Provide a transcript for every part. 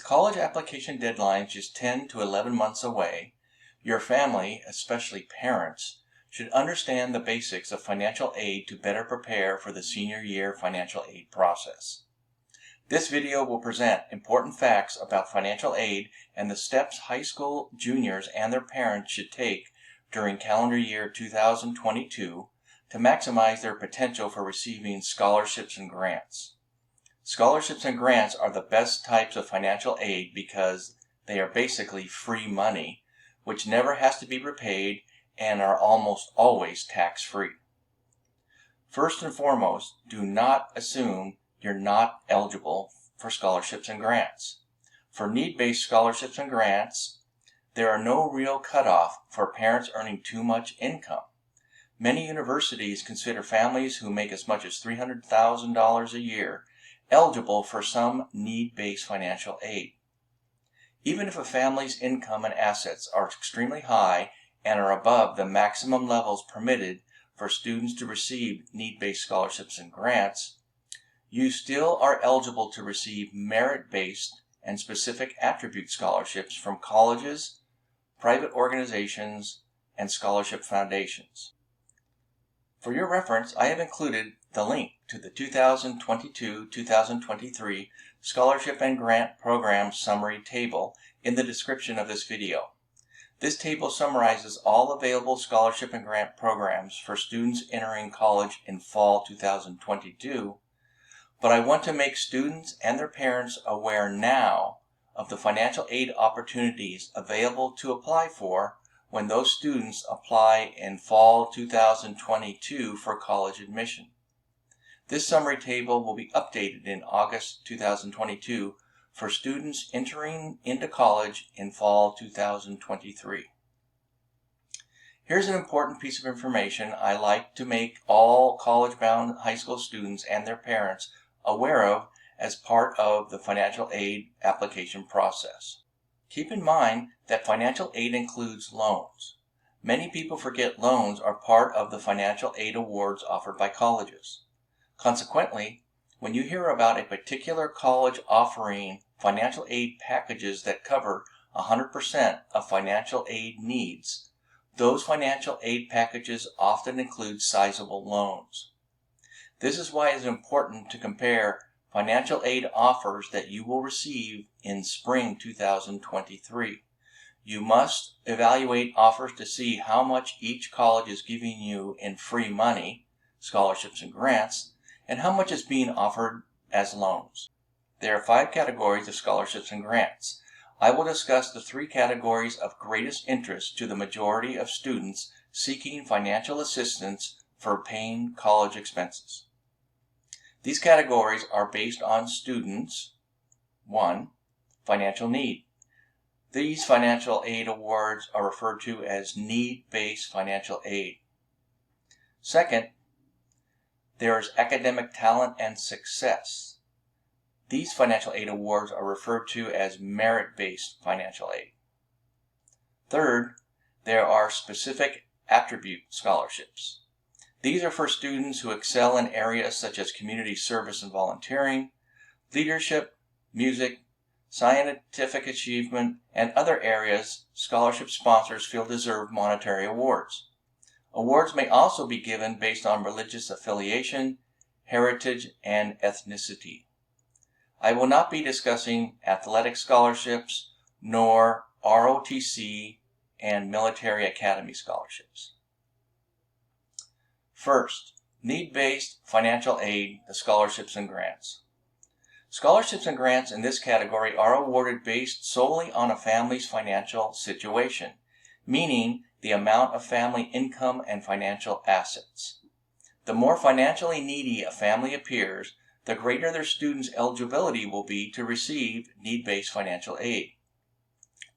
college application deadlines just 10 to 11 months away, your family, especially parents, should understand the basics of financial aid to better prepare for the senior year financial aid process. This video will present important facts about financial aid and the steps high school juniors and their parents should take during calendar year 2022 to maximize their potential for receiving scholarships and grants. Scholarships and grants are the best types of financial aid because they are basically free money, which never has to be repaid and are almost always tax-free. First and foremost, do not assume you're not eligible for scholarships and grants. For need-based scholarships and grants, there are no real cutoff for parents earning too much income. Many universities consider families who make as much as $300,000 a year eligible for some need-based financial aid. Even if a family's income and assets are extremely high and are above the maximum levels permitted for students to receive need-based scholarships and grants, you still are eligible to receive merit-based and specific attribute scholarships from colleges, private organizations, and scholarship foundations. For your reference, I have included the link to the 2022-2023 Scholarship and Grant Program Summary Table in the description of this video. This table summarizes all available scholarship and grant programs for students entering college in fall 2022, but I want to make students and their parents aware now of the financial aid opportunities available to apply for when those students apply in fall 2022 for college admission. This summary table will be updated in August 2022 for students entering into college in fall 2023. Here's an important piece of information I like to make all college-bound high school students and their parents aware of as part of the financial aid application process. Keep in mind that financial aid includes loans. Many people forget loans are part of the financial aid awards offered by colleges. Consequently, when you hear about a particular college offering financial aid packages that cover 100% of financial aid needs, those financial aid packages often include sizable loans. This is why it is important to compare financial aid offers that you will receive in spring 2023. You must evaluate offers to see how much each college is giving you in free money, scholarships and grants, and how much is being offered as loans. There are 5 categories of scholarships and grants. I will discuss the 3 categories of greatest interest to the majority of students seeking financial assistance for paying college expenses. These categories are based on students. 1. Financial need. These financial aid awards are referred to as need-based financial aid. Second, there is academic talent and success. These financial aid awards are referred to as merit-based financial aid. Third, there are specific attribute scholarships. These are for students who excel in areas such as community service and volunteering, leadership, music, scientific achievement, and other areas scholarship sponsors feel deserve monetary awards. Awards may also be given based on religious affiliation, heritage, and ethnicity. I will not be discussing athletic scholarships, nor ROTC and military academy scholarships. First, need-based financial aid, the scholarships and grants. Scholarships and grants in this category are awarded based solely on a family's financial situation, meaning the amount of family income and financial assets. The more financially needy a family appears, the greater their students' eligibility will be to receive need-based financial aid.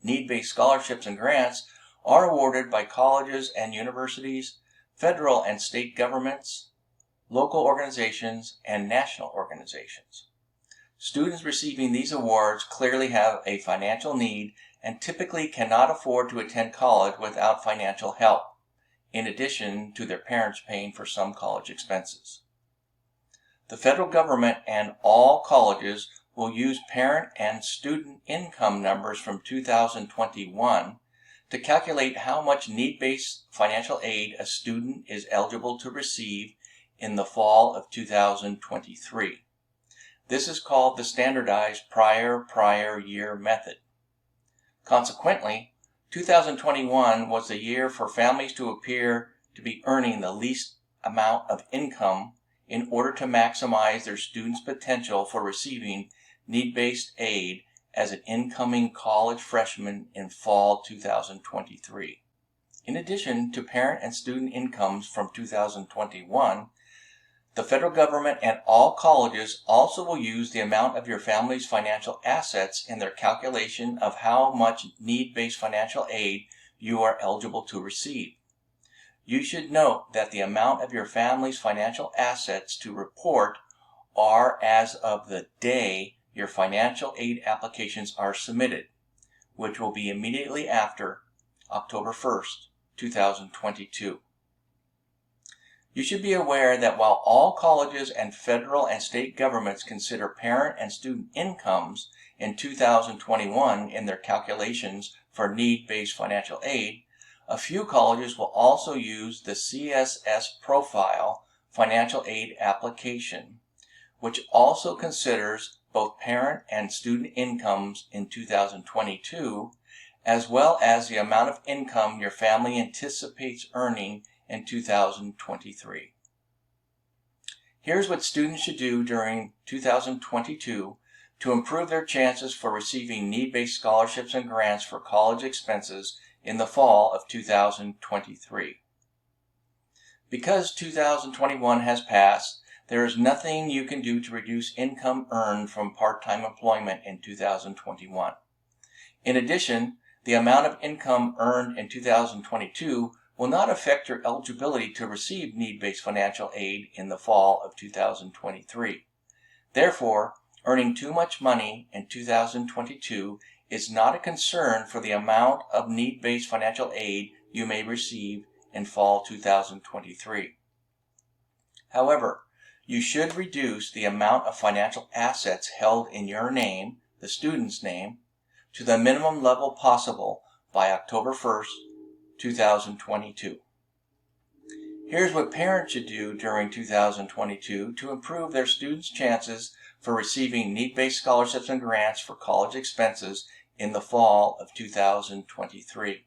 Need-based scholarships and grants are awarded by colleges and universities, federal and state governments, local organizations, and national organizations. Students receiving these awards clearly have a financial need and typically cannot afford to attend college without financial help, in addition to their parents paying for some college expenses. The federal government and all colleges will use parent and student income numbers from 2021 to calculate how much need-based financial aid a student is eligible to receive in the fall of 2023. This is called the standardized prior year method. Consequently, 2021 was the year for families to appear to be earning the least amount of income in order to maximize their students' potential for receiving need-based aid as an incoming college freshman in fall 2023. In addition to parent and student incomes from 2021, the federal government and all colleges also will use the amount of your family's financial assets in their calculation of how much need-based financial aid you are eligible to receive. You should note that the amount of your family's financial assets to report are as of the day your financial aid applications are submitted, which will be immediately after October 1st, 2022. You should be aware that while all colleges and federal and state governments consider parent and student incomes in 2021 in their calculations for need-based financial aid, a few colleges will also use the CSS profile financial aid application, which also considers both parent and student incomes in 2022, as well as the amount of income your family anticipates earning in 2023. Here's what students should do during 2022 to improve their chances for receiving need-based scholarships and grants for college expenses in the fall of 2023. Because 2021 has passed, there is nothing you can do to reduce income earned from part-time employment in 2021. In addition, the amount of income earned in 2022 will not affect your eligibility to receive need-based financial aid in the fall of 2023. Therefore, earning too much money in 2022 is not a concern for the amount of need-based financial aid you may receive in fall 2023. However, you should reduce the amount of financial assets held in your name, the student's name, to the minimum level possible by October 1st, 2022. Here's what parents should do during 2022 to improve their students' chances for receiving need-based scholarships and grants for college expenses in the fall of 2023.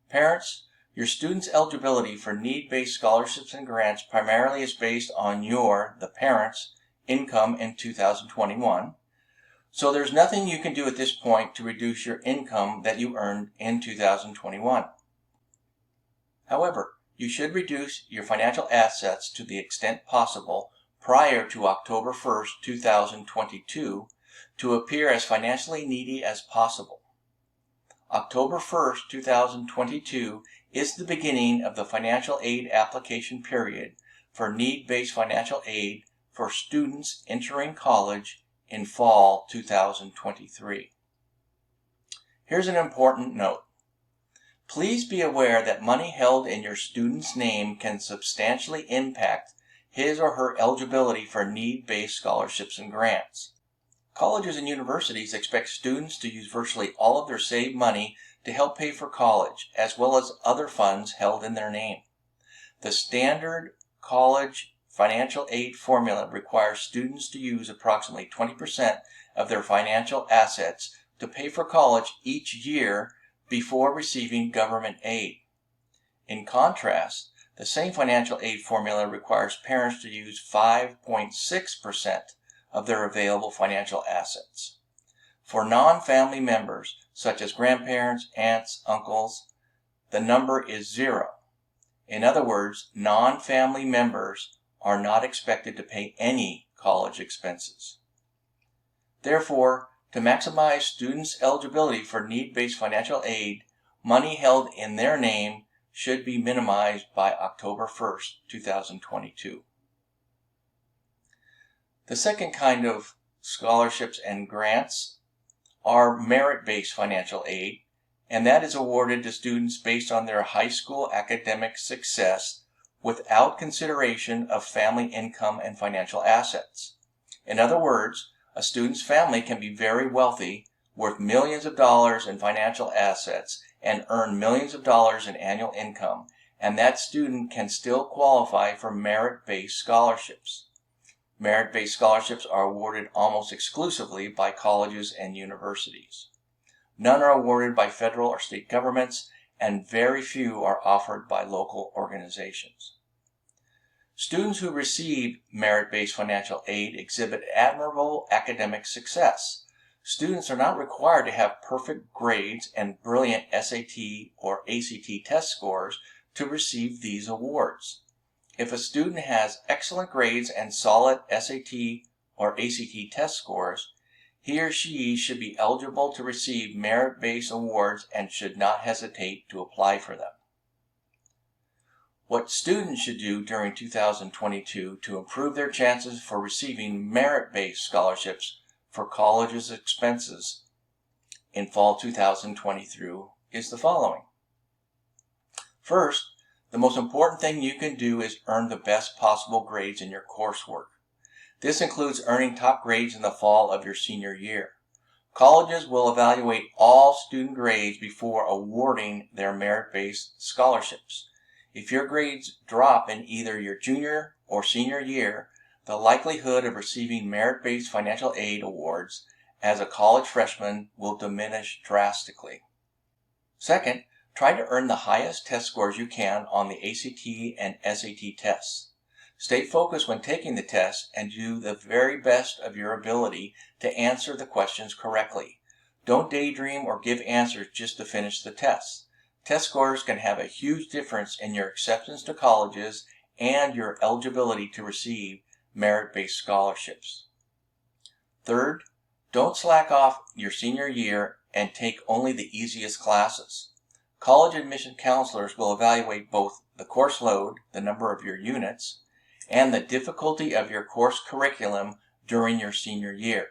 Parents, your students' eligibility for need-based scholarships and grants primarily is based on the parent's, income in 2021. So there's nothing you can do at this point to reduce your income that you earned in 2021. However, you should reduce your financial assets to the extent possible prior to October 1st, 2022 to appear as financially needy as possible. October 1st, 2022 is the beginning of the financial aid application period for need-based financial aid for students entering college in fall 2023. Here's an important note. Please be aware that money held in your student's name can substantially impact his or her eligibility for need-based scholarships and grants. Colleges and universities expect students to use virtually all of their saved money to help pay for college, as well as other funds held in their name. The standard college financial aid formula requires students to use approximately 20% of their financial assets to pay for college each year before receiving government aid. In contrast, the same financial aid formula requires parents to use 5.6% of their available financial assets. For non-family members, such as grandparents, aunts, uncles, the number is 0. In other words, non-family members are not expected to pay any college expenses. Therefore, to maximize students' eligibility for need-based financial aid, money held in their name should be minimized by October 1st, 2022. The second kind of scholarships and grants are merit-based financial aid, and that is awarded to students based on their high school academic success without consideration of family income and financial assets. In other words, A student's family can be very wealthy, worth millions of dollars in financial assets, and earn millions of dollars in annual income, and that student can still qualify for merit-based scholarships. Merit-based scholarships are awarded almost exclusively by colleges and universities. None are awarded by federal or state governments, and very few are offered by local organizations. Students who receive merit-based financial aid exhibit admirable academic success. Students are not required to have perfect grades and brilliant SAT or ACT test scores to receive these awards. If a student has excellent grades and solid SAT or ACT test scores, he or she should be eligible to receive merit-based awards and should not hesitate to apply for them. What students should do during 2022 to improve their chances for receiving merit-based scholarships for college's expenses in fall 2023 is the following. First, the most important thing you can do is earn the best possible grades in your coursework. This includes earning top grades in the fall of your senior year. Colleges will evaluate all student grades before awarding their merit-based scholarships. If your grades drop in either your junior or senior year, the likelihood of receiving merit-based financial aid awards as a college freshman will diminish drastically. Second, try to earn the highest test scores you can on the ACT and SAT tests. Stay focused when taking the test and do the very best of your ability to answer the questions correctly. Don't daydream or give answers just to finish the tests. Test scores can have a huge difference in your acceptance to colleges and your eligibility to receive merit-based scholarships. Third, don't slack off your senior year and take only the easiest classes. College admission counselors will evaluate both the course load, the number of your units, and the difficulty of your course curriculum during your senior year.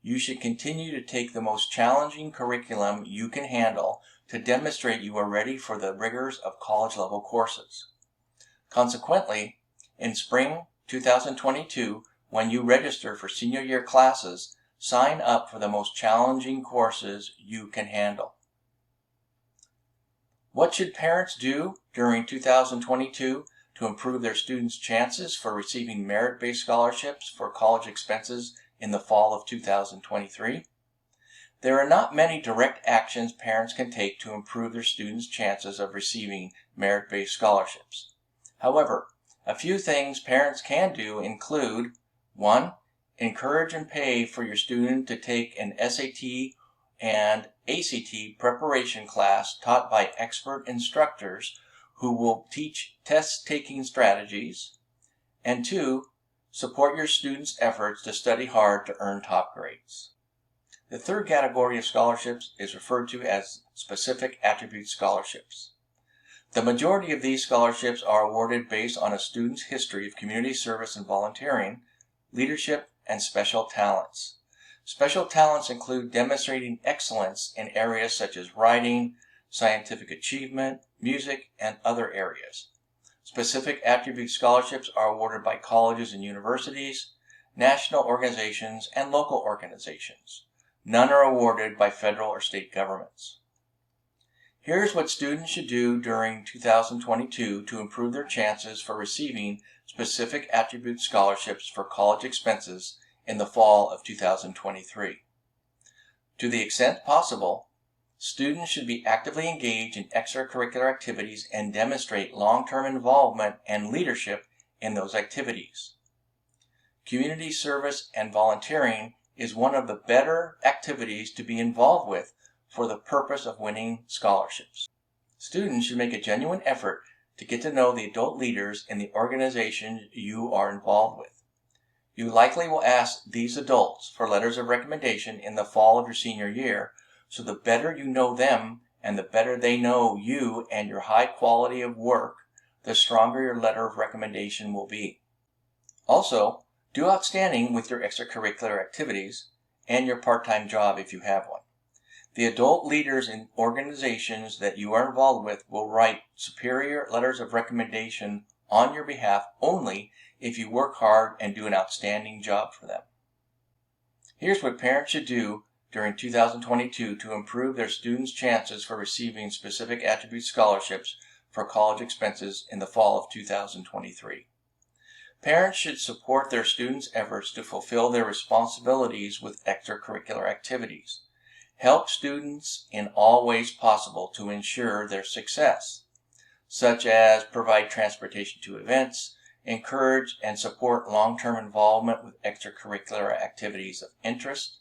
You should continue to take the most challenging curriculum you can handle to demonstrate you are ready for the rigors of college-level courses. Consequently, in spring 2022, when you register for senior year classes, sign up for the most challenging courses you can handle. What should parents do during 2022 to improve their students' chances for receiving merit-based scholarships for college expenses in the fall of 2023? There are not many direct actions parents can take to improve their students' chances of receiving merit-based scholarships. However, a few things parents can do include: 1. Encourage and pay for your student to take an SAT and ACT preparation class taught by expert instructors who will teach test-taking strategies. And 2. Support your students' efforts to study hard to earn top grades. The third category of scholarships is referred to as specific attribute scholarships. The majority of these scholarships are awarded based on a student's history of community service and volunteering, leadership, and special talents. Special talents include demonstrating excellence in areas such as writing, scientific achievement, music, and other areas. Specific attribute scholarships are awarded by colleges and universities, national organizations, and local organizations. None are awarded by federal or state governments. Here's what students should do during 2022 to improve their chances for receiving specific attribute scholarships for college expenses in the fall of 2023. To the extent possible, students should be actively engaged in extracurricular activities and demonstrate long-term involvement and leadership in those activities. Community service and volunteering is one of the better activities to be involved with for the purpose of winning scholarships. Students should make a genuine effort to get to know the adult leaders in the organization you are involved with. You likely will ask these adults for letters of recommendation in the fall of your senior year, so the better you know them and the better they know you and your high quality of work, the stronger your letter of recommendation will be. Also, do outstanding with your extracurricular activities and your part-time job if you have one. The adult leaders in organizations that you are involved with will write superior letters of recommendation on your behalf only if you work hard and do an outstanding job for them. Here's what parents should do during 2022 to improve their students' chances for receiving specific attribute scholarships for college expenses in the fall of 2023. Parents should support their students' efforts to fulfill their responsibilities with extracurricular activities. Help students in all ways possible to ensure their success, such as provide transportation to events, encourage and support long-term involvement with extracurricular activities of interest,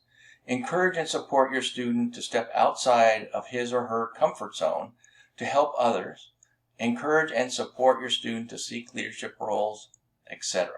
encourage and support your student to step outside of his or her comfort zone to help others, encourage and support your student to seek leadership roles, etc.